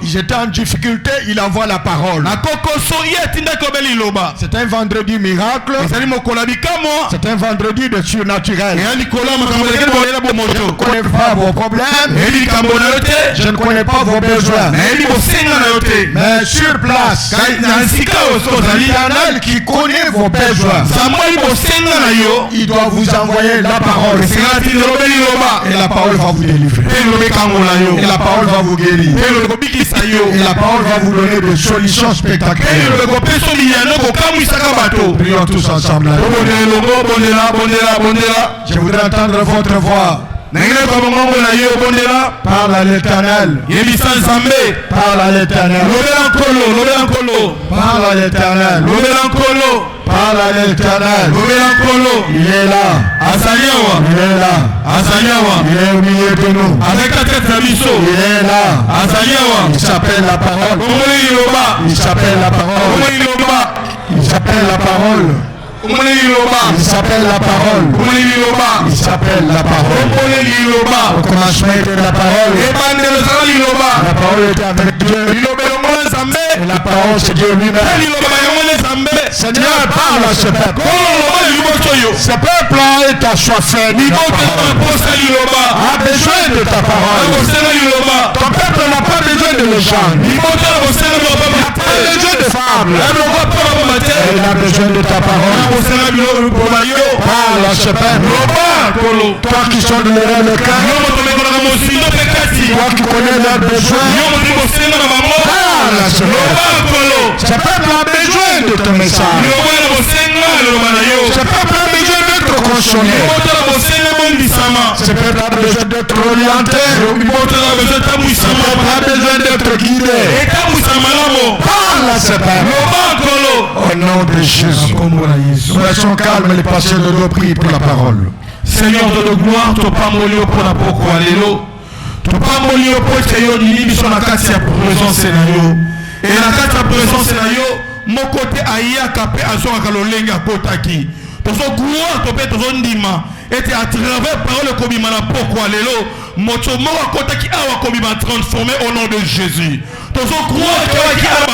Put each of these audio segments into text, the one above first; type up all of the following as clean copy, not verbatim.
Ils étaient en difficulté, il envoie la parole. C'est un vendredi miracle. C'est un vendredi de surnaturel. Je ne connais pas vos problèmes. Je ne connais pas vos besoins. Mais sur place, l'Éternel qui connaît vos besoins, il doit vous envoyer la parole. Et la parole va vous délivrer. Et la parole va vous guérir. Et la parole va vous donner des solutions spectaculaires. Prions tous ensemble. Je voudrais entendre votre voix. Parle à l'Éternel. Parle à l'Éternel. Parle à l'Éternel. Parle à l'Éternel. Il est là. Il est là. Il est au milieu de nous. Il est là. Il s'appelle la parole. Il s'appelle la parole. Il s'appelle la parole. Il s'appelle la parole. Il s'appelle la parole. Au commencement était la parole. La parole était avec Dieu. Et la parole c'est Dieu lui-même. Seigneur, parle à ce peuple. Ce peuple-là est assoiffé. A besoin de ta parole. Ton peuple n'a pas besoin de légendes. Il n'a pas besoin de fables. Il a besoin de ta parole. Parle à ce peuple. Toi qui sont de le cœur. Toi qui connais leurs besoins. Parle à ce peuple. Ce peuple a besoin de ton message. Ce peuple a besoin d'être consolé. Ce peuple a besoin d'être orienté. Ce peuple a besoin d'être guidé. Parle à ce peuple. Au nom de Jésus. Nous restons calmes et les patients de nos prières pour la parole. Seigneur de gloire, tu pas molio pour la pourquoi allélo. Tu pas molio pour que yo ni sur la carte ya présence na yo. Et la carte ya présence na yo, mon côté aya capé azo akalolenga kotaki. Tozo gloire to pe tozo ndima. Et à travers parole comme mana pourquoi allélo, moto mo kotaki awa comme ma transformé au nom de Jésus. Tozo gloire que a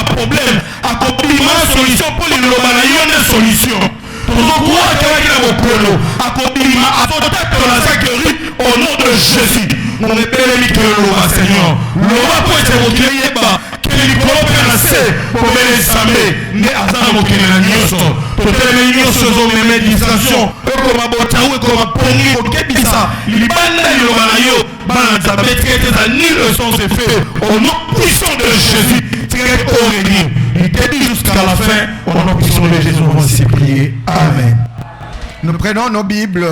un problème, a comme ma solution pour les lomana yo une solution. Au nom de Jésus, nous est béni que l'Oba Seigneur. L'Oba peut être recueilli que les colons pour les samés, mais à ça, mon Kénéla Nyoso. Tout les Nyoso ont mes méditations, comme à Botaou et comme à Pongi, au Kébissa, il banda Yomanayo, Banza, Bétré, ni le sens est fait. Au nom puissant de Jésus, très horrible. Il début jusqu'à la fin, au nom puissant de Jésus, on va s'y prier. Amen. Nous prenons nos Bibles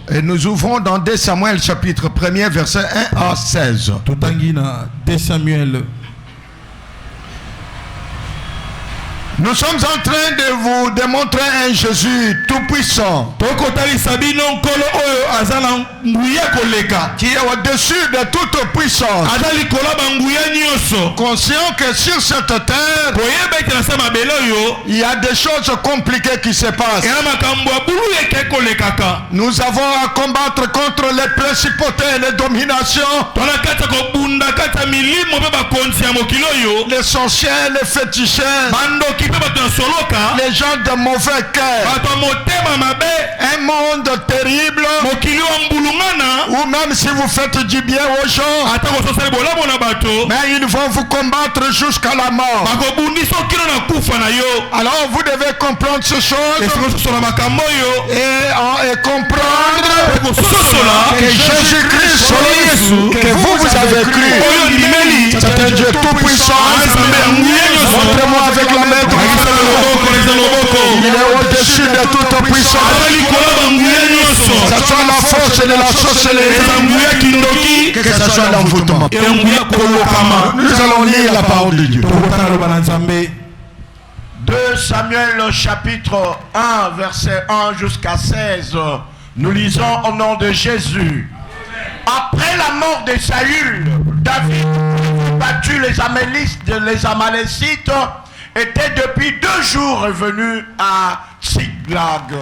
et nous ouvrons dans 2 Samuel chapitre 1er verset 1 à 16. 2 Samuel. Nous sommes en train de vous démontrer un Jésus tout-puissant qui est au-dessus de toute puissance. Conscient que sur cette terre, il y a des choses compliquées qui se passent. Nous avons à combattre contre les principautés et les dominations, les sorciers, les féticheurs, les gens de mauvais cœur, un monde terrible où même si vous faites du bien aux gens, mais ils vont vous combattre jusqu'à la mort. Alors vous devez comprendre ces choses et comprendre que Jésus-Christ que vous avez cru, c'est un Dieu tout puissant. Montrez-moi avec la main droite. Il est au-dessus de toute puissance. Que ce soit la force de la sorcellerie, que ce soit l'envoûtement. Nous allons lire la parole de Dieu. 2 Samuel chapitre 1 verset 1 jusqu'à 16. Nous lisons au nom de Jésus. Après la mort de Saül, David battu les Amalécites était depuis 2 jours revenu à Tsiglag.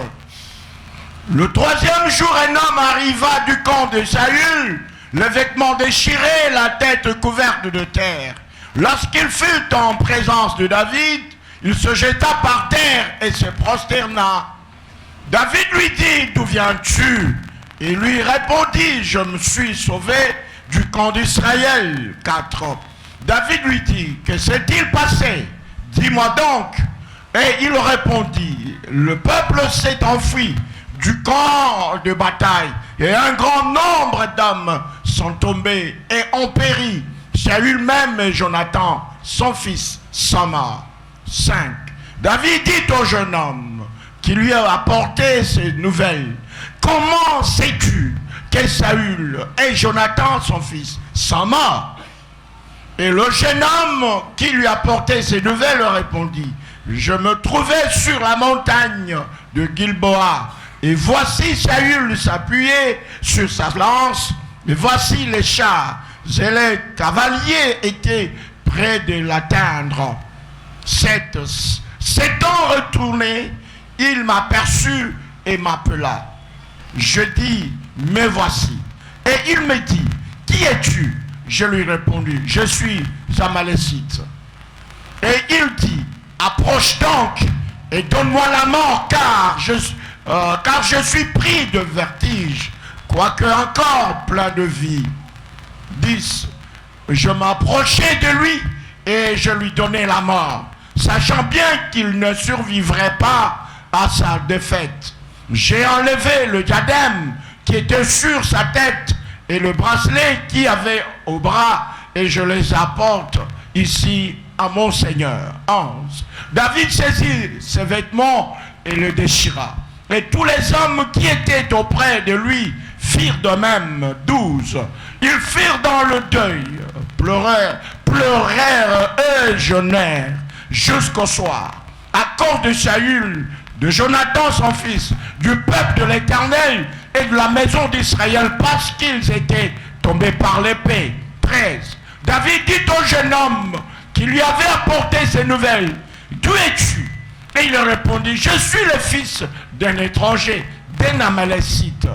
Le 3e jour, un homme arriva du camp de Saül, les vêtements déchirés, la tête couverte de terre. Lorsqu'il fut en présence de David, il se jeta par terre et se prosterna. David lui dit, d'où viens-tu? Il lui répondit, je me suis sauvé du camp d'Israël. 4. David lui dit, que s'est-il passé? Dis-moi donc. Et il répondit, le peuple s'est enfui du camp de bataille et un grand nombre d'hommes sont tombés et ont péri. Saül même et Jonathan, son fils, sont morts. 5. David dit au jeune homme qui lui a apporté ces nouvelles, comment sais-tu que Saül et Jonathan, son fils, sont morts? Et le jeune homme qui lui apportait ces nouvelles répondit, je me trouvais sur la montagne de Gilboa, et voici Saül s'appuyait sur sa lance, et voici les chars et les cavaliers étaient près de l'atteindre. 7. S'étant retourné, il m'aperçut et m'appela. Je dis, me voici. Et il me dit, qui es-tu? Je lui répondis, je suis Amalécite. Et il dit, approche donc et donne-moi la mort, car je suis pris de vertige, quoique encore plein de vie. 10. Je m'approchai de lui et je lui donnai la mort, sachant bien qu'il ne survivrait pas à sa défaite. J'ai enlevé le diadème qui était sur sa tête et le bracelet qu'il avait au bras, et je les apporte ici à mon Seigneur. 11. David saisit ses vêtements et le déchira. Et tous les hommes qui étaient auprès de lui firent de même. 12. Ils firent dans le deuil, pleurèrent et jeûnèrent jusqu'au soir, à cause de Saül, de Jonathan son fils, du peuple de l'Éternel et de la maison d'Israël, parce qu'ils étaient tombés par l'épée. 13. David dit au jeune homme qui lui avait apporté ces nouvelles, d'où es-tu? Et il répondit, je suis le fils d'un étranger, d'un Amalécite.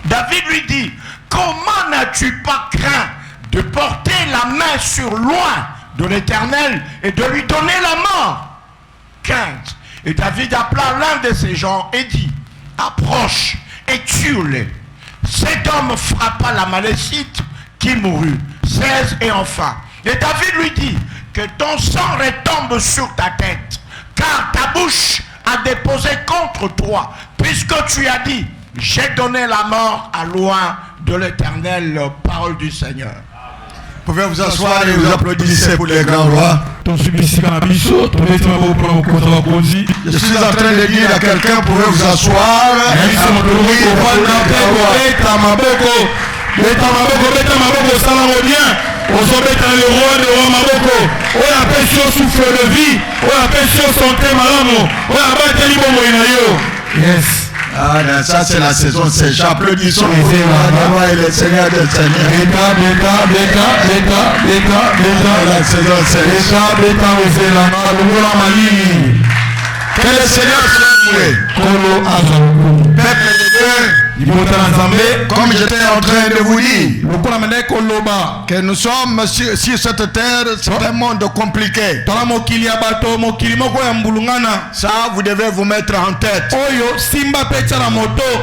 David lui dit, comment n'as-tu pas craint de porter la main sur loin de l'Éternel et de lui donner la mort? 15. Et David appela l'un de ses gens et dit, approche et tue-les. Cet homme frappa l'Amalécite qui mourut. 16. Et enfin, et David lui dit, que ton sang retombe sur ta tête, car ta bouche a déposé contre toi, puisque tu as dit, j'ai donné la mort à loin de l'Éternel. Parole du Seigneur. Vous pouvez vous asseoir et vous applaudissez pour les grands rois. Je suis en train de dire à quelqu'un, vous pouvez vous asseoir. Yes. Ah, ça c'est la saison sèche. Applaudissons le Seigneur des Seigneurs. La saison sèche. Que le Seigneur soit loué. Peuple de Dieu, comme j'étais en train de vous dire, que nous sommes sur cette terre, c'est un monde compliqué. Ça, vous devez vous mettre en tête.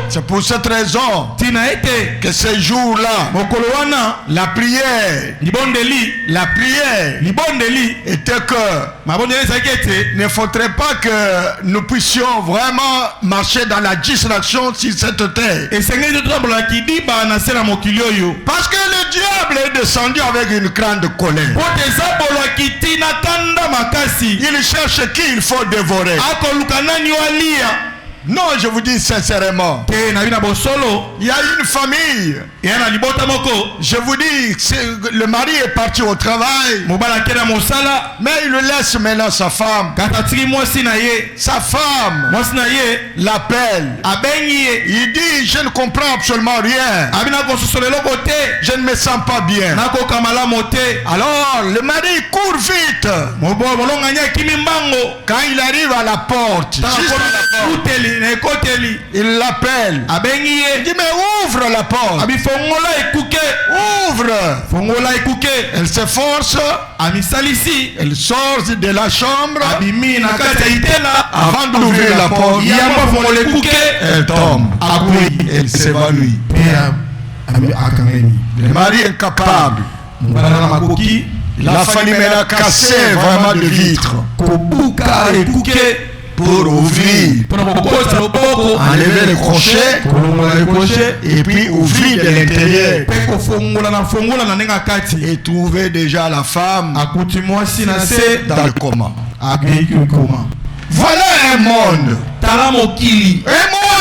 C'est pour cette raison que ces jours-là, la prière était que il ne faudrait pas que nous puissions vraiment marcher dans la distraction sur cette terre. Parce que le diable est descendu avec une grande colère. Il cherche qui il faut dévorer. Non, je vous dis sincèrement, il y a une famille. Je vous dis, le mari est parti au travail, mais il laisse maintenant sa femme. Sa femme l'appelle. Il dit, je ne comprends absolument rien. Je ne me sens pas bien. Alors le mari court vite. Quand il arrive à la porte, juste à la porte, il l'appelle. Il dit, mais ouvre la porte. fongola ekuke. Ouvre. Fongola ekuke. Elle s'efforce. Amisalisi. Elle sort de la chambre. Abimi na kati ya itela. Avant d'ouvrir la porte, Yamba fongola ekuke. elle tombe. Akui. Elle s'évanouit. Le mari incapable. Mbalana makoki. Il a fallu maintenant casser vraiment de vitres Kobuka ekuke. pour ouvrir, enlever les crochets et puis ouvrir de l'intérieur et trouver déjà la femme dans le coma. Voilà un monde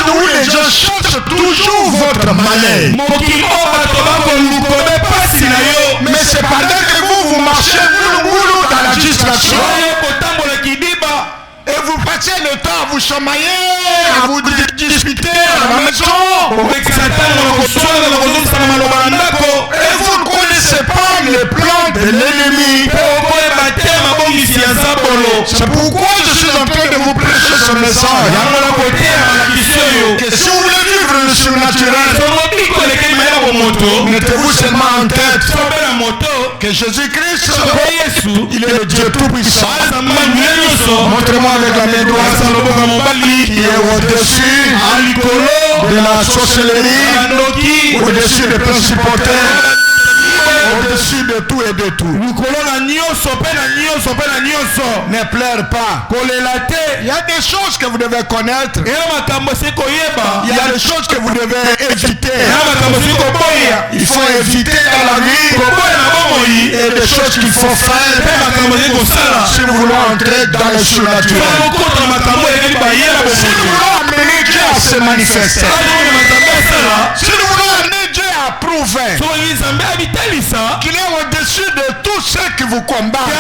où les gens cherchent toujours votre malheur. Mais c'est pendant que vous marchez dans la distraction et vous passez le temps à vous chamailler, à vous disputer à la maison. Et vous ne connaissez pas les plans de l'ennemi. C'est pourquoi je suis en train de vous prêcher ce message. Que si vous voulez vivre le surnaturel, mettez-vous seulement en tête que Jésus-Christ, il est le Dieu Tout-Puissant. Montrez-moi avec la main droite qui est au-dessus de la sorcellerie, au-dessus des principautés, au-dessus de tout et de tout. Ne pleure pas. Il y a des choses que vous devez connaître. Il y a des choses que vous devez éviter. Il faut éviter dans la vie. Et des choses qu'il faut faire si nous voulons entrer dans le surnaturel. Si nous voulons amener Dieu à se manifester. Si nous voulons amener Dieu à prouver qu'il est au-dessus de tous ceux qui vous combattent.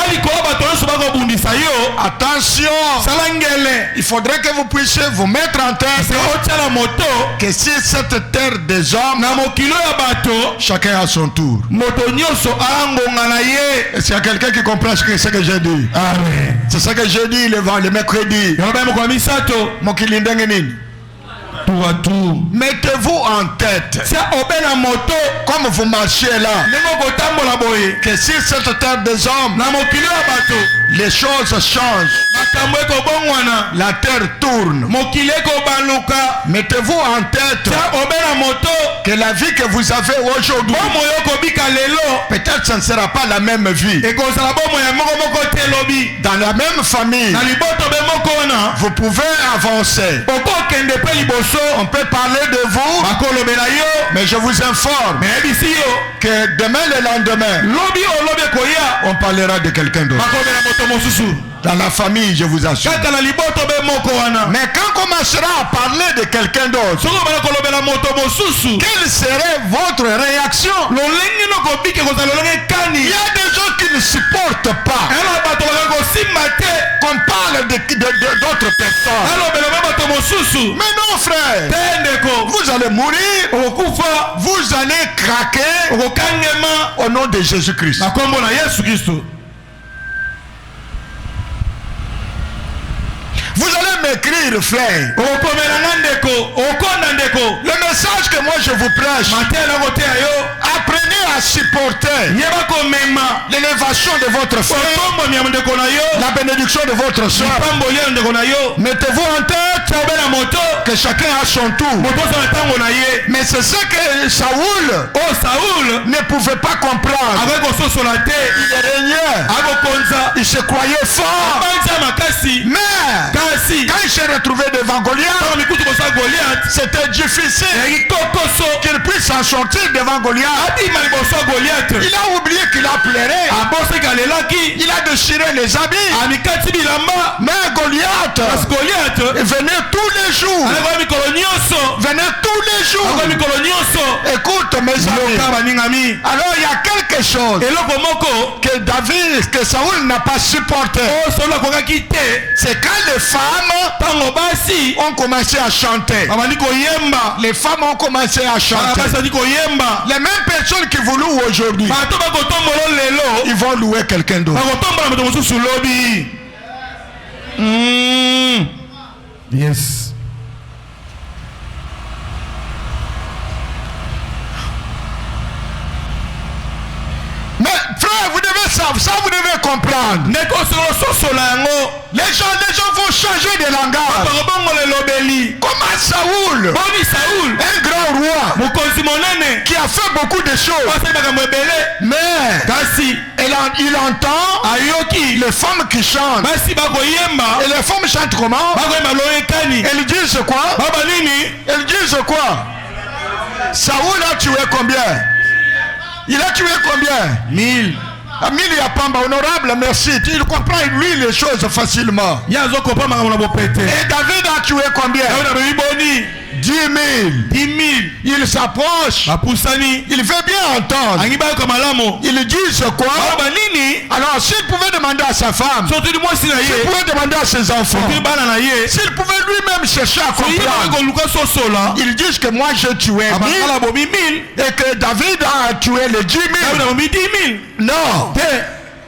Attention, il faudrait que vous puissiez vous mettre en tête que si cette terre des hommes, chacun à son tour. Est-ce qu'il y a quelqu'un qui comprend ce que j'ai dit? C'est ça que j'ai dit le mercredi. Tour à tour. Mettez-vous en tête, comme vous marchez là, que si cette terre des hommes, les choses changent, la terre tourne. Mettez-vous en tête que la vie que vous avez aujourd'hui, peut-être ce ne sera pas la même vie. Dans la même famille, vous pouvez avancer. On peut parler de vous, mais je vous informe que demain le lendemain, on parlera de quelqu'un d'autre. Dans la famille, je vous assure. Mais quand on commencera à parler de quelqu'un d'autre, quelle serait votre réaction? Il y a des gens qui ne supportent pas qu'on parle d'autres personnes. Mais non, frère, vous allez mourir, vous allez craquer au nom de Jésus-Christ. Vous allez m'écrire, frère. Le message que moi je vous prêche, apprenez à supporter l'élévation de votre frère, la bénédiction de votre soeur. Mettez-vous en tête que chacun a son tour. Mais c'est ce que Saoul ne pouvait pas comprendre. Il régnait, il se croyait fort. Mais quand il s'est retrouvé devant Goliath, c'était difficile qu'il puisse s'en sortir devant Goliath. Il a oublié qu'il a pleuré. Il a déchiré les habits. Mais Goliath venait tous les jours. Venait tous les jours. Écoute mes amis. Alors il y a quelque chose que Saoul n'a pas supporté. C'est quand les femmes ont commencé à chanter. Les femmes ont commencé à chanter. Les mêmes personnes qui vous louent aujourd'hui, ils vont louer quelqu'un d'autre. Yes. ça vous devez comprendre. Les gens vont changer de langage. Comment Saoul, un grand roi, qui a fait beaucoup de choses, mais il entend les femmes qui chantent. Et les femmes chantent comment? Elles disent quoi? Elles disent quoi? Saoul a tué combien? Il a tué combien? 1000. À 1000 il y a Pamba, honorable, merci. Il comprend lui les choses facilement. Et David a tué combien? 10 000. Il s'approche. Il veut bien entendre. Il dit quoi? Alors s'il pouvait demander à sa femme, s'il pouvait demander à ses enfants, s'il pouvait lui-même chercher à comprendre, ils disent que moi j'ai tué 1000 et que David a tué les 10 000. Non.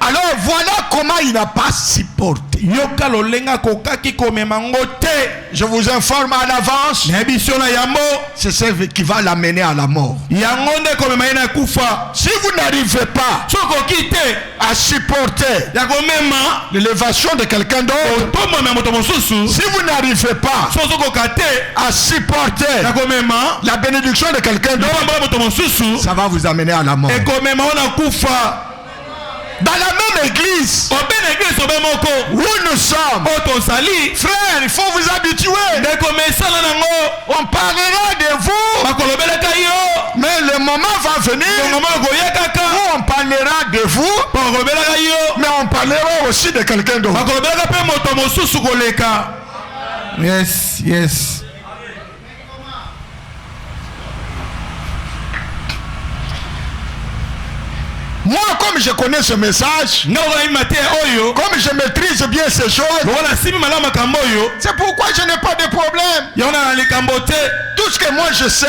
Alors voilà comment il n'a pas supporté. Je vous informe en avance, c'est ce qui va l'amener à la mort. Si vous n'arrivez pas à supporter l'élévation de quelqu'un d'autre, si vous n'arrivez pas à supporter la bénédiction de quelqu'un d'autre, ça va vous amener à la mort. Dans la même église où nous sommes, frère, il faut vous habituer. On parlera de vous, mais le moment va venir où on parlera de vous, mais on parlera aussi de quelqu'un d'autre. Yes. Moi, comme je connais ce message, comme je maîtrise bien ces choses, c'est pourquoi je n'ai pas de problème. Tout ce que moi je sais,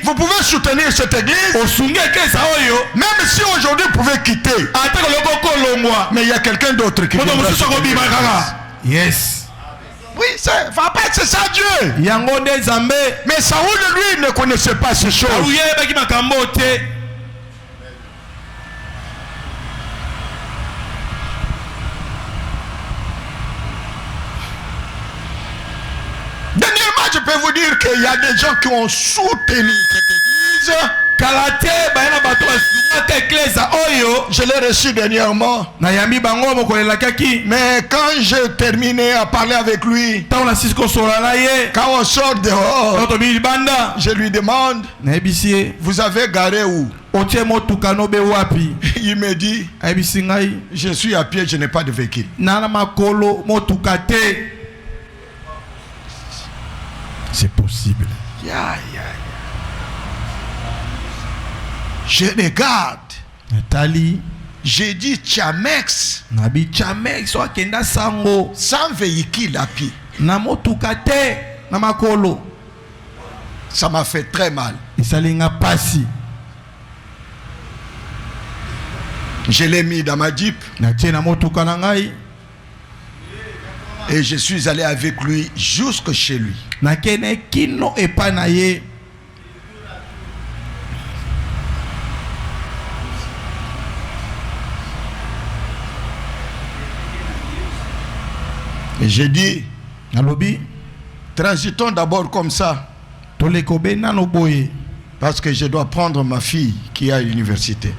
vous pouvez soutenir cette église, même si aujourd'hui vous pouvez quitter. Mais il y a quelqu'un d'autre qui viendra. Yes. Oui, c'est ça Dieu. Mais Saoul, lui, ne connaissait pas ces choses. Dernièrement, je peux vous dire qu'il y a des gens qui ont soutenu cette église. Je l'ai reçu dernièrement. Mais quand j'ai terminé à parler avec lui, quand on sort dehors, je lui demande, vous avez garé où? Il me dit, je suis à pied, je n'ai pas de véhicule. C'est possible. Je regarde. Nathalie. J'ai dit Chamex. Sans véhicule à pied. Ça m'a fait très mal. Je l'ai mis dans ma Jeep. Et je suis allé avec lui jusque chez lui. Et j'ai dit, transitons d'abord comme ça. Parce que je dois prendre ma fille qui est à l'université.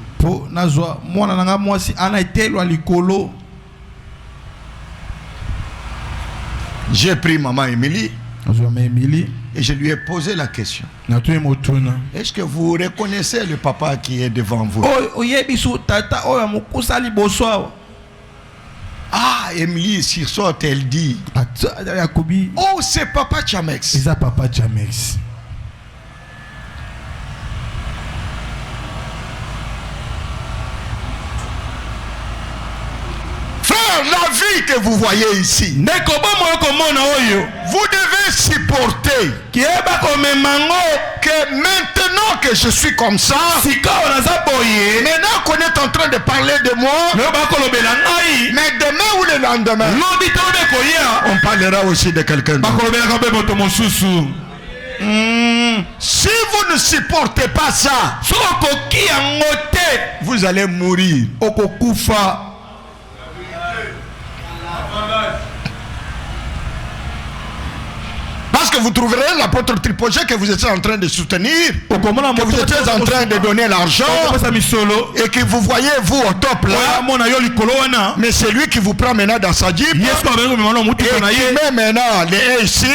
J'ai pris maman Émilie et je lui ai posé la question. Est-ce que vous reconnaissez le papa qui est devant vous? Ah, Émilie sursaute, elle dit, oh, c'est papa Chamex. La vie que vous voyez ici, vous devez supporter que maintenant que je suis comme ça, maintenant qu'on est en train de parler de moi, mais demain ou le lendemain, on parlera aussi de quelqu'un d'autre. Si vous ne supportez pas ça, vous allez mourir. Parce que vous trouverez l'apôtre Tripogé que vous étiez en train de soutenir, que vous étiez en train de donner l'argent, et que vous voyez vous au top là, mais c'est lui qui vous prend maintenant dans sa jeep, et qui met maintenant les ici,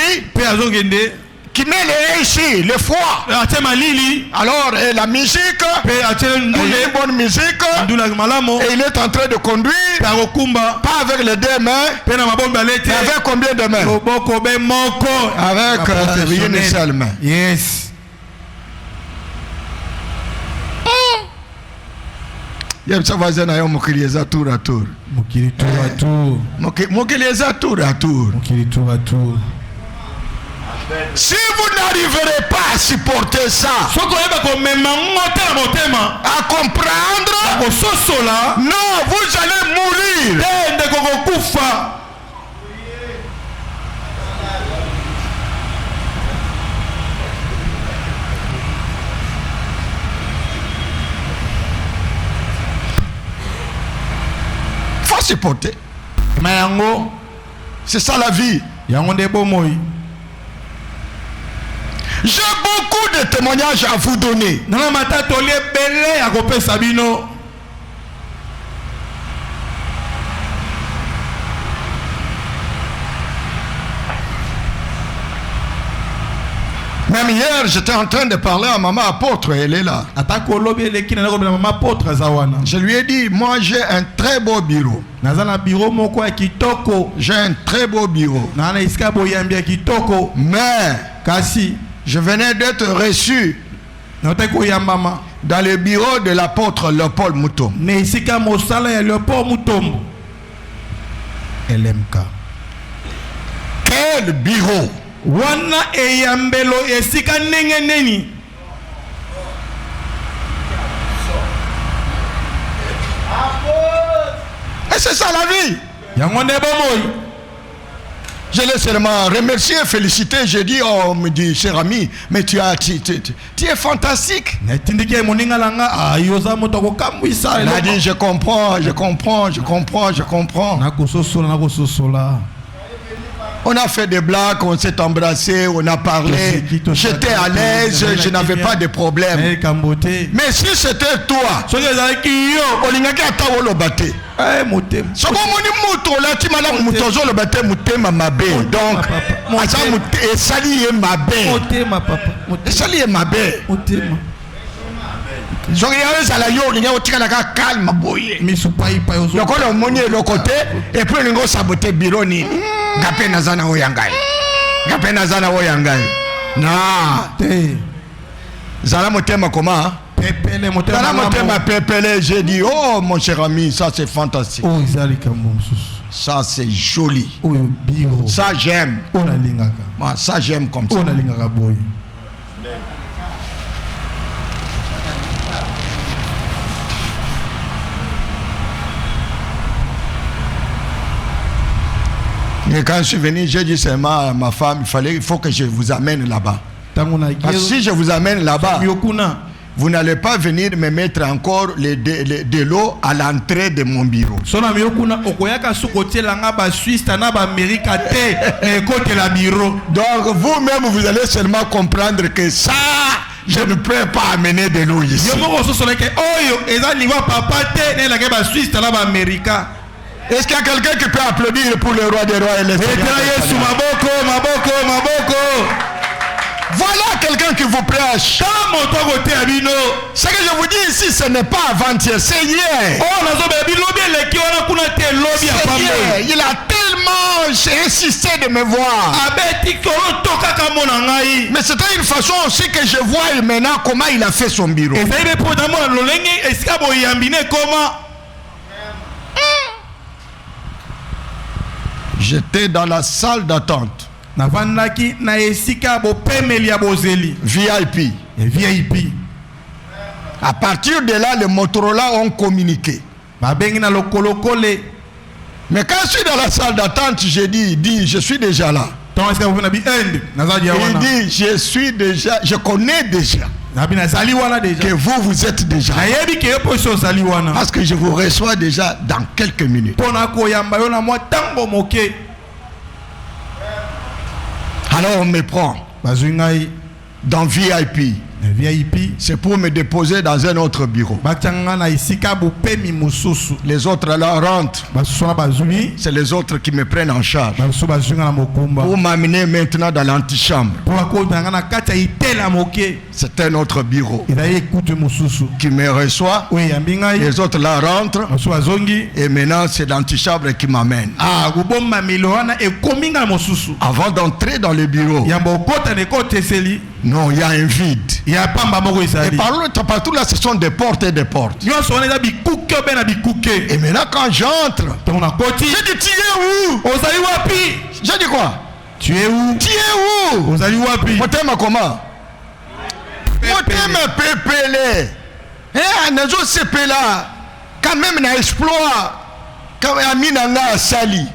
qui met les ici, le foie. Alors, et la musique, une bonne musique, et il est en train de conduire, pas avec les deux mains, mais avec combien de mains? Avec une seule main. Yes. Il y a voisin à Mokilieza tour à tour. Mokili tour à tour. Mokilieza tour à tour. Mokili tour à tour. Si vous n'arriverez pas à supporter ça, à comprendre, non, vous allez mourir. Faut supporter. C'est ça la vie. J'ai beaucoup de témoignages à vous donner. Même hier, j'étais en train de parler à maman apôtre, elle est là. Je lui ai dit, moi j'ai un très beau bureau. J'ai un très beau bureau. Mais je venais d'être reçu dans le bureau de l'apôtre Léopold Moutom. LMK. Quel bureau! Wana eyambelo esika nenge neni. Et c'est ça la vie. Je l'ai seulement remercié, félicité. J'ai dit, oh, me dit, cher ami, mais tu es fantastique. Il a dit, je comprends. On a fait des blagues, on s'est embrassé, on a parlé. J'étais à l'aise, je n'avais pas de problème. Mais si c'était toi, et puis on saboté bureau ni Gapé nazana oyangai. Gapé nazana oyangai. Na. Zala motema comment? Pepele motema. Zala motema pepele. J'ai dit oh mon cher ami, ça c'est fantastique. Oh izali kambosus. Ça c'est joli. Oh biro. Ça j'aime. On a lingaka. Moi ça j'aime comme ça. On a lingaka boy. Et quand je suis venu, j'ai dit seulement à ma femme, il faut que je vous amène là-bas. Parce que si je vous amène là-bas, vous n'allez pas venir me mettre encore de l'eau à l'entrée de mon bureau. Donc vous-même, vous allez seulement comprendre que ça, je ne peux pas amener de l'eau ici. Est-ce qu'il y a quelqu'un qui peut applaudir pour le roi des rois et les Voilà quelqu'un qui vous prêche. Ce que je vous dis ici, ce n'est pas avant-hier, c'est hier. Il a tellement insisté de me voir. Mais c'était une façon aussi que je vois maintenant comment il a fait son bureau. J'étais dans la salle d'attente. VIP. À partir de là, les Motorola ont communiqué. Mais quand je suis dans la salle d'attente, j'ai dit, je suis déjà là. Il dit, je connais déjà que vous êtes déjà. Parce que je vous reçois déjà dans quelques minutes. Alors on me prend dans VIP. C'est pour me déposer dans un autre bureau. Les autres là rentrent. C'est les autres qui me prennent en charge. Pour m'amener maintenant dans l'antichambre. C'est un autre bureau qui me reçoit. Les autres là rentrent. Et maintenant c'est l'antichambre qui m'amène. Avant d'entrer dans le bureau, non, il y a un vide. Et partout là, ce sont des portes et des portes. Et maintenant quand j'entre, j'ai dit, tu es où? J'ai dit quoi? Tu es où? Tu es où? Moi t'aime comment? Moi t'aime pépélé. Eh, nazo sepela. Quand même na exploit. Quand ami nanga sali.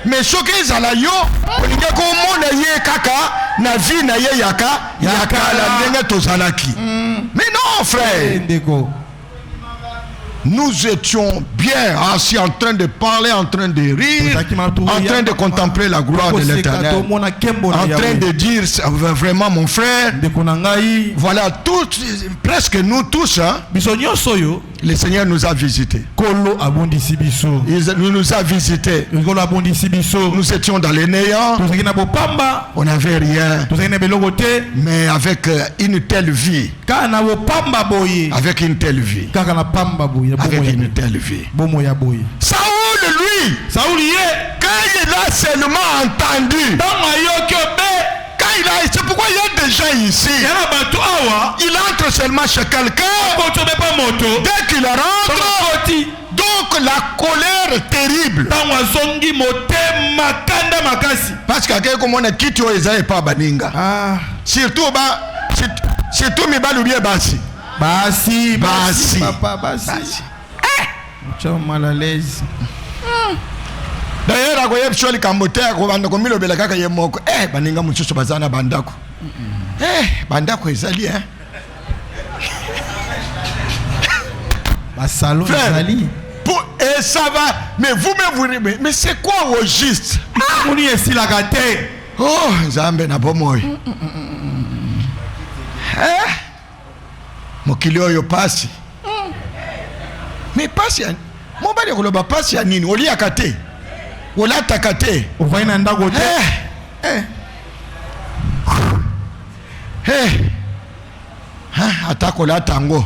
Mais ce que zala yo, on dit ko mona ye kaka na vie na ye yaka la ndenge tozalaki. Mais non frère. Nous étions bien assis en train de parler, en train de rire, en train de contempler la gloire de l'Éternel, en train de dire vraiment mon frère, voilà, presque nous tous, hein, le Seigneur nous a visités. Il nous a visités. Nous étions dans les néants, on n'avait rien, mais avec une telle vie, avec une telle vie, avec une telle vie. Saoul, lui, quand il a seulement entendu, c'est pourquoi il y a des gens ici. Il entre seulement chez quelqu'un. Dès qu'il rentre, donc la colère est terrible. Parce que comme on a quitté Isaïe pas baninga. Surtout mes baloubiers basi. Basi. Papa, basi. Tu es mal à l'aise. D'ailleurs, quand il y a des cambotaires, quand on a commis le belaka, il y a moko. Baninga mucho bazana bandako. Bandako ezali hein. Salon ezali. Et ça va. Mais vous-même mais c'est quoi au juste? On y est si la gâte. Oh, Zambe na bomoy. Mokili oyo pasi. Mais pasi ya mobali koloba pasi ya nini? Oli akate. Ola takate. Ovaina ndago te. Atakola tango.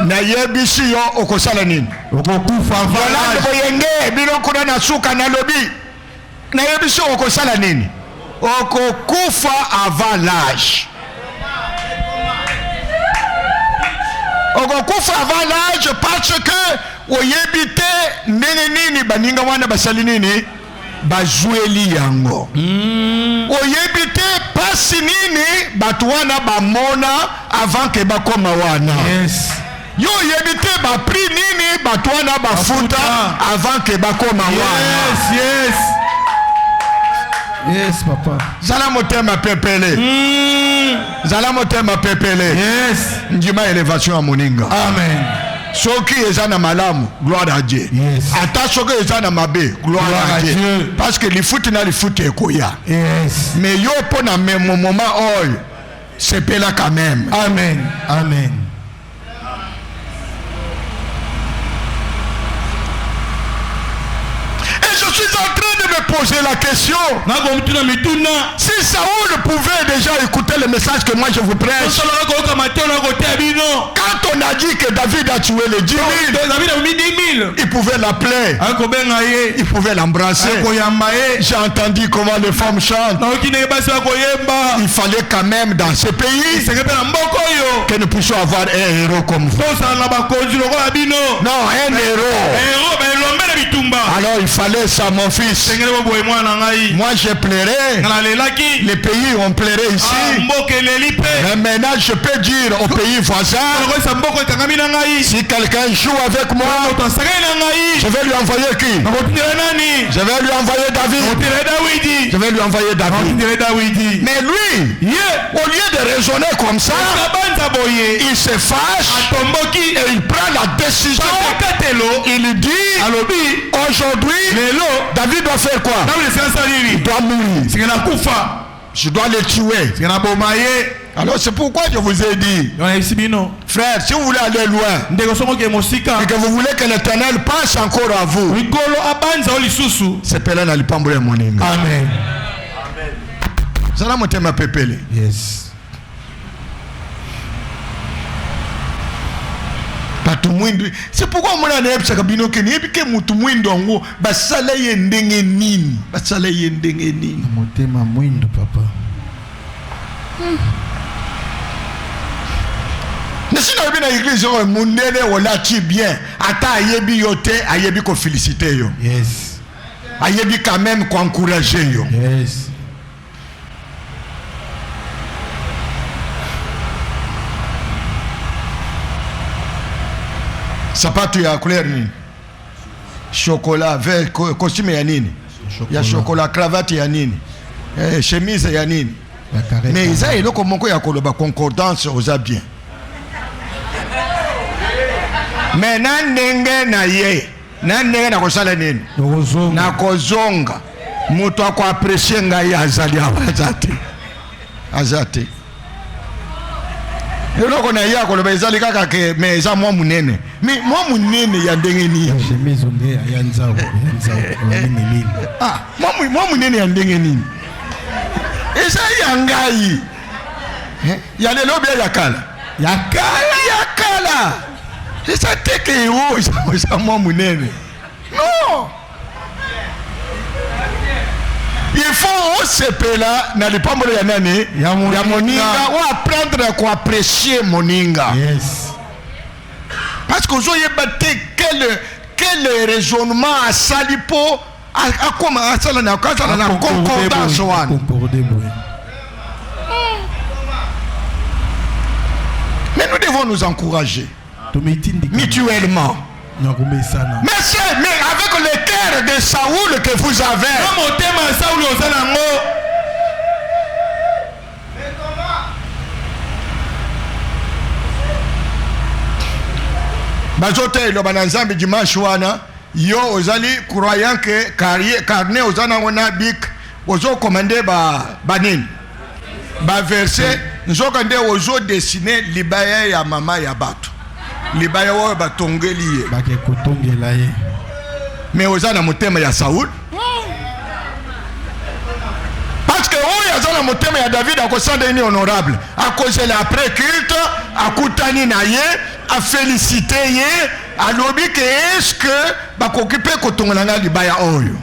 Na yebisi yo okosala nini? Okokufa vala boyenge biloko na suka na lobi. Na yebisi okosala nini? Okokufa avant l'âge. Okokufa avant l'âge parce que oyebite nini baninga wana basali nini? Bajueli yango. Oyebite pasi nini batu wana bamona avant que bakoma wana. Yes. Yo oyebite bapri nini batu wana bafuta avant que bakoma wana. Yes. Yes, papa. Zala motema pepele. Zala motema pepele. Yes. Njima élévation à moninga. Amen. Soki ezana malamu, gloire à Dieu. Yes. Ata soki ezana mabe, gloire à Dieu. Parce que les foot na les foot ekoya. Yes. Mais yo pona même moment oil, c'est pela quand même. Amen. Amen. Et je suis en train de me poser la question. Si Saoul pouvait déjà écouter le message que moi je vous prêche. Quand on a dit que David a tué les 10 000, il pouvait l'appeler, il pouvait l'embrasser. J'ai entendu comment les femmes chantent. Il fallait quand même dans ce pays que nous puissions avoir un héros comme vous. Non, un héros. Alors il fallait ça, mon fils. Moi j'ai pleuré. Les pays ont pleuré ici. Mais maintenant je peux dire aux pays voisins, si quelqu'un joue avec moi, je vais lui envoyer qui? Je vais lui envoyer David. Je vais lui envoyer David. Mais lui, au lieu de raisonner comme ça, il se fâche et il prend la décision. Il dit, aujourd'hui, David doit faire quoi? Il doit mourir. Je dois le tuer. Alors c'est pourquoi je vous ai dit, frère, si vous voulez aller loin et que vous voulez que l'Éternel pense encore à vous, c'est Pélé na lipambole moninga. Amen. Zala motema pepele. Yes. C'est pourquoi on a dit que mutu mwindo ngo basala ye ndenge nini. Basala ye ndenge nini. Motema mwindo papa. Si nous avons une église, on a bien. Ata ayebi yote, ayebi ko féliciter yo. Yes. Ayebi quand même ko encourager yo. Yes. Sapato ya couleur nini? Chocolat, vert, costume ya nini? Ya chocolat, cravate ya nini? Chemise ya nini? Mais ils ont eloko moko ya koloba concordance oza bien. Mais nandenge na ye, nandenge na kosala nini? Na kozonga. Mutu ako apprécier ngai azali abazate. Azate. Eloko na ya koloba ezali kaka ke mais eza mwa munene. Mais mwa munene ya ndenge nini? Chemise onde ya nzao, nini? Ah, mwa munene ya ndenge nini? Eza ya ngai. Ya lelo bia ya kala. Ya kala. Eza teke yo, eza mwa munene. Non. Il faut sepela na lipambolo ya nani? Ya moninga. Ou apprendre à apprécier moninga. Yes. Parce que vous avez battu quel raisonnement à salipo à comment à ça na concordance wan. Mais nous devons nous encourager mutuellement. Mais avec le cœur de Saoul que vous avez, bazote lo bananzambi dimanche wana yo ozali croyant que carnet ozana wana bik ozo commander banini ba verset nzoka nde ozo dessiner libaya ya mama ya bato libaya wa batongeli ye bake kotongela ye. Mais ozana motema ya Saoul parce que oyo azana motema ya David akosanda ni honorable akozela après culte akutani na ye a féliciter ye alobi que est-ce que bakokipe kotongana libaya oyo.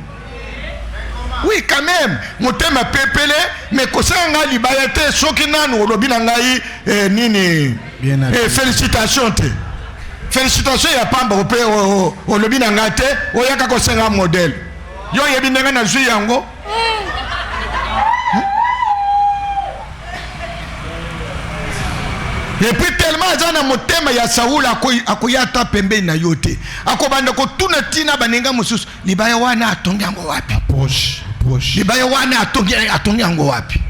Oui, quand même, motema pepele mais kosanga libaya te soki nanu olobi na ngai nini félicitations te. Félicitations ya pamba ope olobi na ngate oyaka kosenga modèle. Yo yebi ndenge na zwi yango. Et puis tellement azana motema ya Saoul akoyata pembe na yote. Akobanda ko tuna tina banenga mususu libaya wana atongi yango wapi? Poche. Libaya wana atongi yango wapi?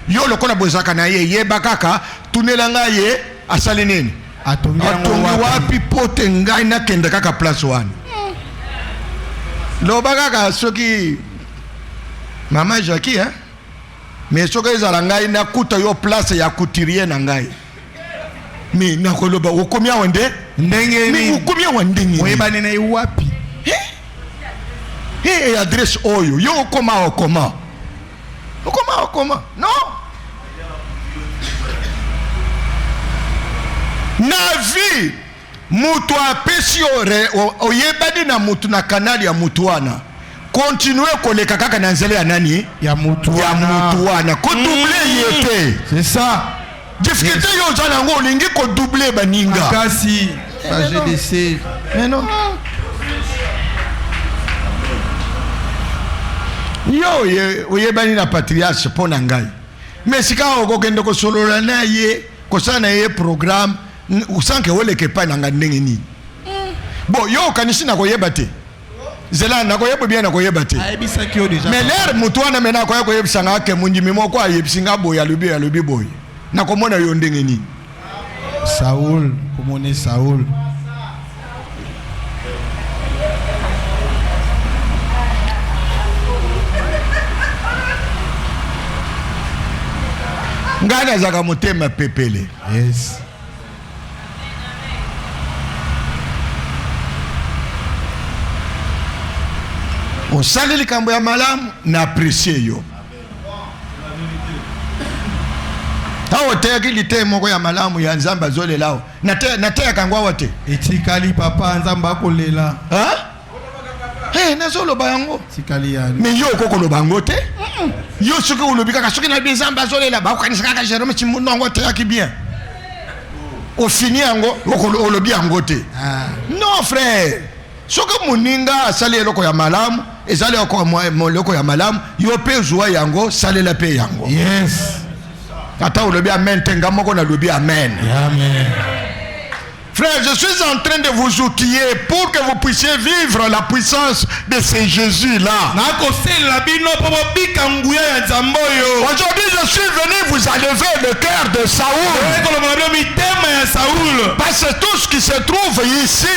Yo lokola bozaka na ye yeba kaka tunelanga ye asali nini? Atongi wapi pote ngai na kenda kaka place wana. Loba kaka soki mama Jackie mais soki ezala ngai na kuta yo place ya couturier na ngai. Mais nakoloba ukomia wende ndenge ni ukomia wende ni oyeba nene wapi? Adresse oyo yo okoma non na vie mutu apesi oyebani na mutu na kanali ya mutu wana continuer koleka kaka na nzela ya nani ya mutu wana ko doubler yete. C'est ça. Difficulté yo zana ngo lingi ko doubler baninga kasi GDC. Mais non. yo oyebani na patriarche mpo na ngai mais sika okokende kosolola na ye kosala na ye programme usanke oleka epai na ngai ndenge nini bon yo okanisi na koyeba te zela na koyeba bien na koyeba te mais l'air mutu wana mena koya koyebisanga ake mundimi moko ayebisinga boye alobi boye na komona yo ndenge nini Saoul komone Saoul ngana azaka motema pepele yes osali likambo ya malamu na apprécier yo awo teyaki lite moko ya malamu ya nzambe azolelao nateyaka yango awa te etikali papa nzambe akolela nazoloba yango etikali yani mais yo okokoloba yango te yo soki olobi kaka soki na nzambe azolela bakokanisa kaka Jérôme Chimbundu yango teyaki bien ofini yango olobi yango te non frère soki moninga asali eloko ya malamu ezali eloko ya malamu yo mpe zwa yango salela mpe yango yes ata olobi amen te nga moko nalobi amen amen. Frère, je suis en train de vous outiller pour que vous puissiez vivre la puissance de ces Jésus-là. Aujourd'hui, je suis venu vous enlever le cœur de Saoul. Parce que tout ce qui se trouve ici,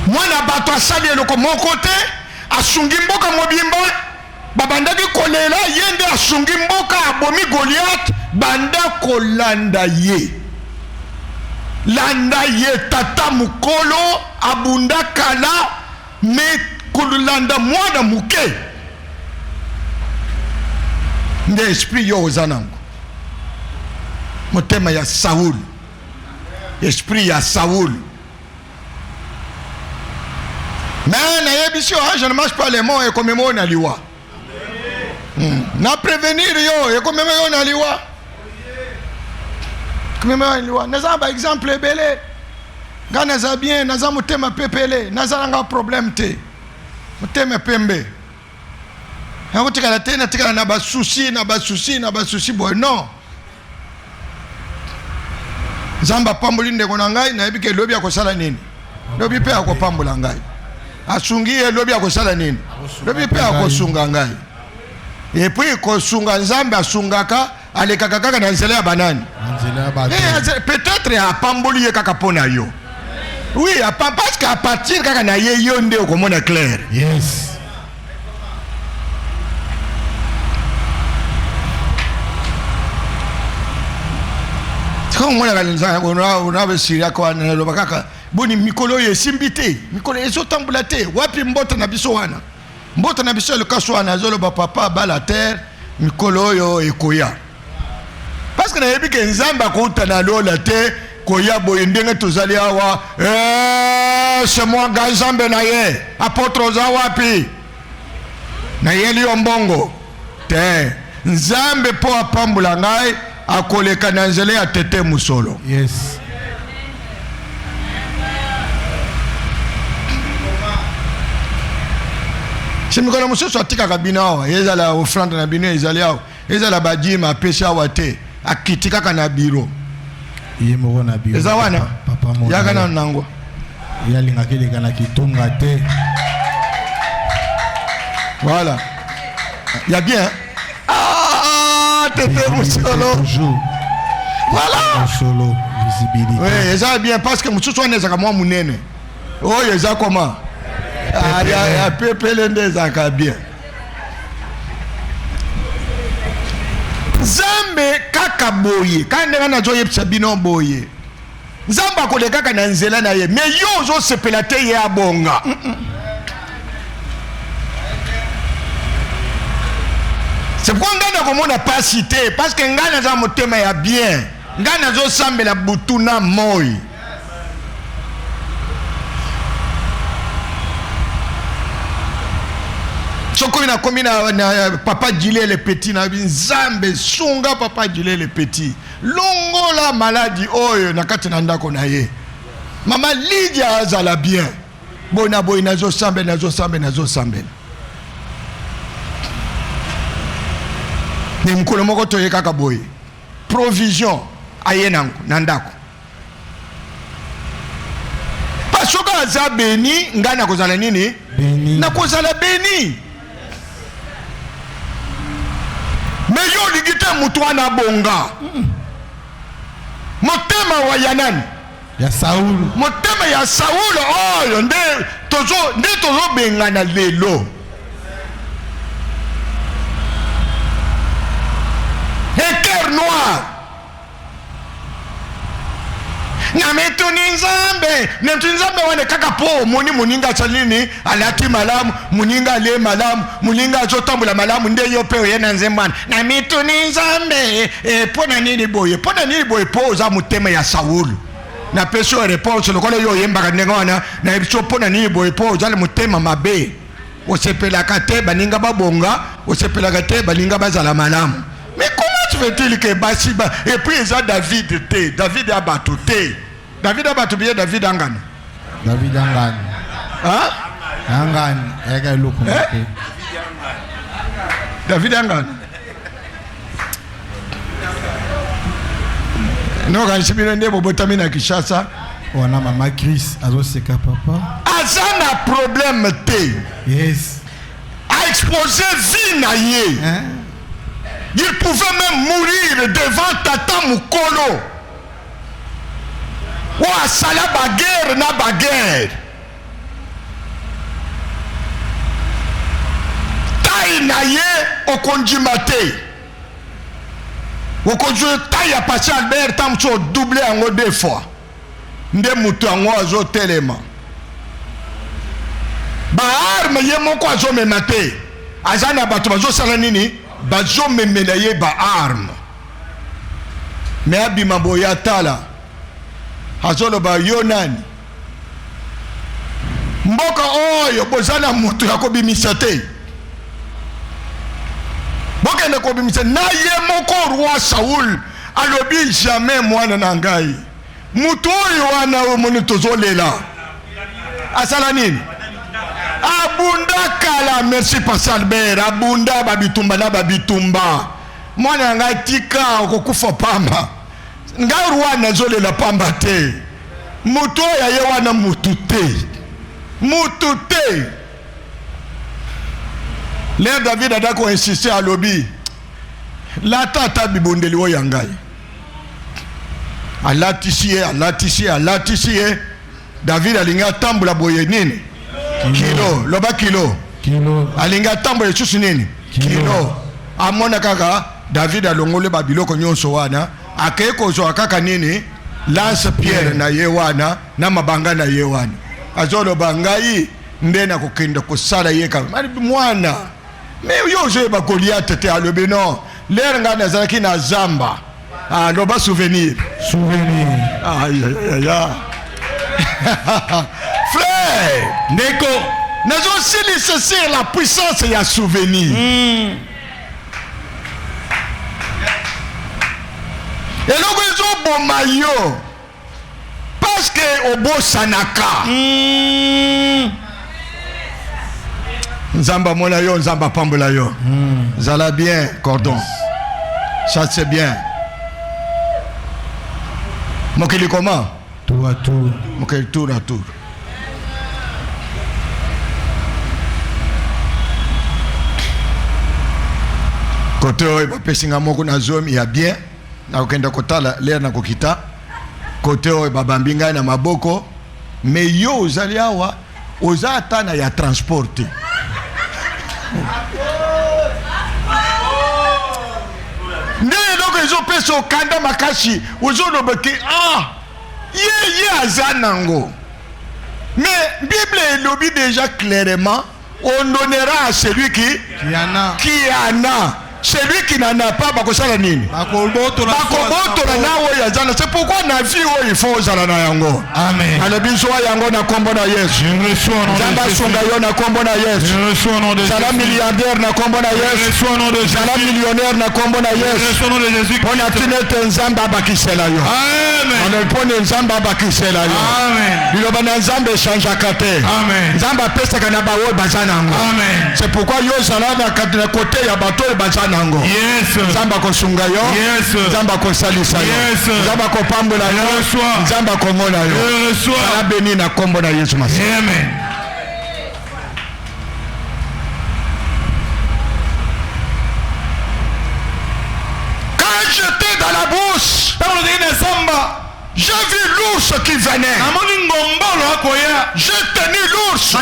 mwana bato asali eloko moko te asungi mboka mobimba babandaki kolela ye nde asungi mboka abomi Goliath banda kolanda ye landa ye tata mukolo abunda kala me kolanda mwana muke nde esprit yo oza nango motema ya Saoul esprit ya Saoul. Mais je ne mange pas les mots et comme moi on a liwa. Na prévenir yo et comme moi on a liwa. Comme moi on a liwa. Naza par exemple belé. Ga naza bien, naza mutema pepele, naza nga problème te. Mutema pembe. Yango tikala te na tikala na ba souci boy non. Zamba pamboli ndeko na ngai na yebike lobi akosala nini. Lobi pe akopambola ngai. Asungi lobi akosala nini lobi pe akosunga ngai et puis kosunga nzambe asungaka alekaka kaka na nzela ya banani peut-être apamboli ye kaka pona yo oui parce qu'à partir kaka na ye yo nde okomona clair yes komona kanza ona Syria kwa na loba kaka boni mikolo ye simbite mikolo ezotambola te wapi mbota na biso wana mbota na biso le kaswana zoloba papa bala terre mikolo yo ekoya parce que na yebi ke nzamba ko utana lola te koya boye ndenge tozali awa c'est moi ganzambe na ye apôtre za wapi na ye li ombongo te nzambe po apambula ngai akoleka na nzela ya tete musolo yes simikola mosusu atikaka bino awa ezala offrande na bino ezali awa ezala bajima apesi awa te akiti kaka na biro ye moko na biro eza wana papa mo yaka na nango yalingaki leka na kitunga te voilà ya bien tete musolo voilà solo visibilité oui eza bien parce que mosusu wana ezaka mwa munene oyo eza koma ya pepele nde ezaka bien nzambe kaka boye kaka ndenge nazoyebisa bino boye nzambe akolekaka na nzela na ye mais yo ozosepela te ye abonga c'est pourquoi ngai nakomona pasi te parce que ngai naza motema ya bien ngai nazosambela butu na moi Soko na komi na papa Djilé le petit na Nzambe sunga papa Djilé le petit. Longo la maladie oyo na kati na ndako na ye. Mama Lydia azala bien. Bona boy nazo sambe. Ni mkolo moko toye kaka boy. Provision ayenango na ndako. Pasoka aza beni ngana kozala nini? Beni. Na kozala beni. Meyo ligite mutu ana bonga. Motema wa yanani? Ya Saul. Motema ya Saul oyo nde tozo bengana lelo. Équerre noir. Nametuni Nzambe wane kaka po muninga chalini alati malamu muninga le malamu muninga azotambula malamu nde yo pe oyena nzembana nametuni Nzambe pona nini boye po za mutema ya Saul na peso réponse lokola yo yembaka ndenga wana na biso pona nini boye po za le mutema mabe osepelaka te baninga babonga osepelaka te baninga bazala malamu. Mais comment fait-il que Bassiba et puis ils ont David T. David a battuté. David a battu bien David Angane. David Angane. Hein? Angane. David Angane. Non, quand je suis venu au Botamina Kishasa. On a maman Chris. Azo seka papa. Azana problème T. Yes. A exposé vie naïe. Hein? Il pouvait même mourir devant Tata Mukolo. Ou à Sala baguerre na baguerre. Taï naye au conjumate. Au conjumate taï a passé Albert Tamso doublé en 2 fois. Nde mutu en oiseau téléma. Ba arme ye moko azo memate. Azana batu bazo salanini. Bazo memenaye ba arme. Me abima boya tala. Hazolo ba yonani. Mboka oyo bozana mutu ya kobimisa te. Mboka na kobimisa na ye moko roi Saul alobi jamais mwana na ngai. Mutu oyo wana omoni tozolela. Asala nini? Abunda kala merci Pascal Albert abunda babitumba na babitumba mwana nga tika okokufa pamba nga Rwanda zolela pamba te muto ya ye wana mutu te le David adako insister à lobby la tata bibondeli wo yangai alatisie David alinga tambula boye nini kilo loba kilo alinga tambo yesusu nini kilo amona kaka David alongole babiloko nyonso wana akeko zo kaka nini lance pierre na ye wana na mabanga na ye wana azolo bangai ndena kokenda kosala ye kama mwana me yo je ba Goliath te alobe non l'air nga nazaki na zamba loba souvenir aïe frère Neko nous aussi nécessaire la puissance et la souvenir et donc ils ont bon maillot parce que au beau sanaka Nzamba mona yo Nzamba pambola yo zala bien cordon ça c'est bien mokili comment tout à tout mokili tour à tour. Côté oyo bapesinga moko na zomi ya bien na kokenda kotala l'air na kokita côté oyo babambi ngai na maboko mais yo ozali awa oza ata na ya transporte nde eloko ezopesa okanda makasi ozolobaki ye aza nango mais Bible elobi déjà clairement on donnera à celui qui en a celui qui n'en a pas bakosala nini bakobotola nawo yazana. C'est pourquoi na vie il faut ozala na yango. Amen. alobi nzoa yango na kombo na Yesu. Nzambe asunga yo na kombo na Yesu. Zala milliardaire na kombo na Yesu. Zala millionnaire na kombo na Yesu. Pona tine te nzambe abakisela yo. Amen. Pona nzambe abakisela yo. Amen. Biloba na nzambe changeaka te. Amen. Nzambe apesaka na bawo bazana ngo. Amen. C'est pourquoi yo zala na côté ya bato bazana ngo. Yes. Nzambe kosunga yo. Yes. Nzambe kosalisa yo. Yes. Nzambe kopambola yo. Nzambe komona yo. Zala béni na kombo na Yesu Masi. Amen. Quand j'étais dans la brousse, j'ai vu l'ours qui venait. J'ai tenu l'ours.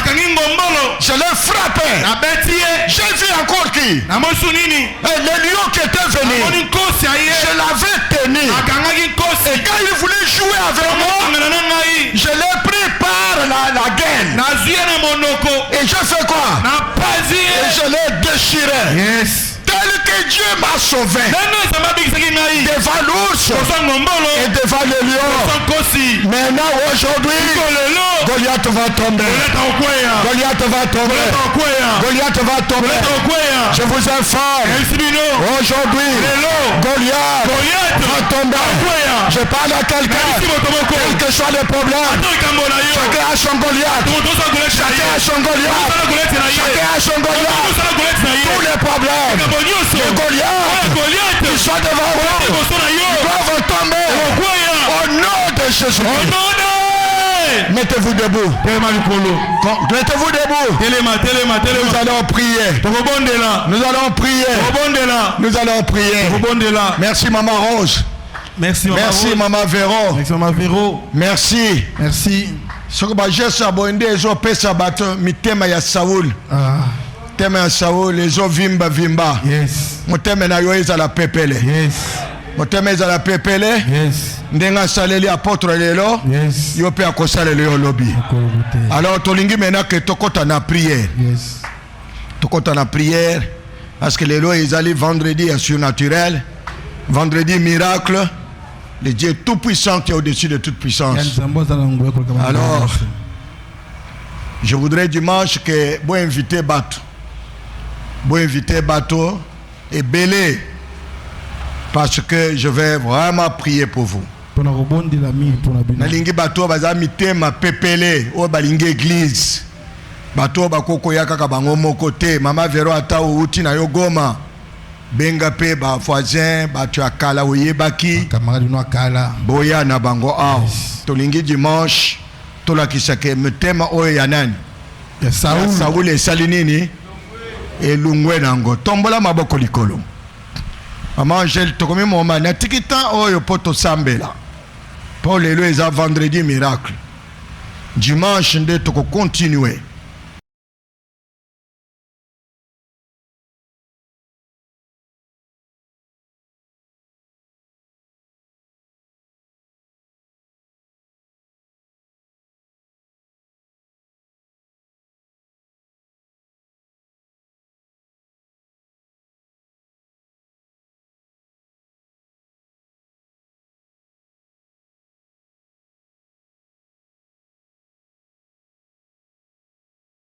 Je l'ai frappé. J'ai vu encore qui? Le lion qui était venu. Je l'avais tenu. Et quand il voulait jouer avec moi, je l'ai pris par la gaine. Et je fais quoi? Et je l'ai déchiré. Yes. Tel que Dieu m'a sauvé devant l'ours et devant le lion. Maintenant, aujourd'hui, Goliath va tomber. Goliath va tomber. Goliath va tomber. Je vous informe. Aujourd'hui, Goliath va tomber. Je parle à quelqu'un. Quel que soit le problème, chacun a son Goliath. Chacun a son Goliath. Chacun a son Goliath. Tous les problèmes. Les Goliath qui sont devant vous doivent tomber au nom de Jésus. Mettez-vous debout. Mettez-vous debout. Nous allons prier. Nous allons prier. Nous allons prier. Merci Maman Rose. Merci Maman Véro. Merci Maman Véro. Merci. Ce que j'ai sabondé, j'ai pesa bato mitema ya Saoul. Tema ya Saoul, les eaux vimba. Yes. Motema na yo ezala pepele. Yes. Motema ezala pepele. Yes. Ndenga saleli apôtre lelo. Yes. Yo pe akosaleli yo lobi. Alors tolingi mena que tokota na prière. Yes. Tokota na prière parce que lelo ezali vendredi surnaturel, vendredi miracle, le Dieu tout puissant qui est au-dessus de toute puissance. Alors je voudrais dimanche que vous invitez Bateau et Belé parce que je vais vraiment prier pour vous. Nalingi Bateau bazami tema pepele o balingi église. Bateau bakoko yaka ka bango moko te. Mama Véro ata outi na yo Goma. Benga pe ba voisin batu akala oyebaki. Camarade no akala. Boya na bango a. Tolingi dimanche tola kisake mutema oyo ya nani? Ya Saoul. Saoul e salinini et lungwe nango tombola maboko likolo. Mama Angèle tokomi moma na tikita oyo poto sambela. Paul lelo eza vendredi miracle. Dimanche nde toko continuer.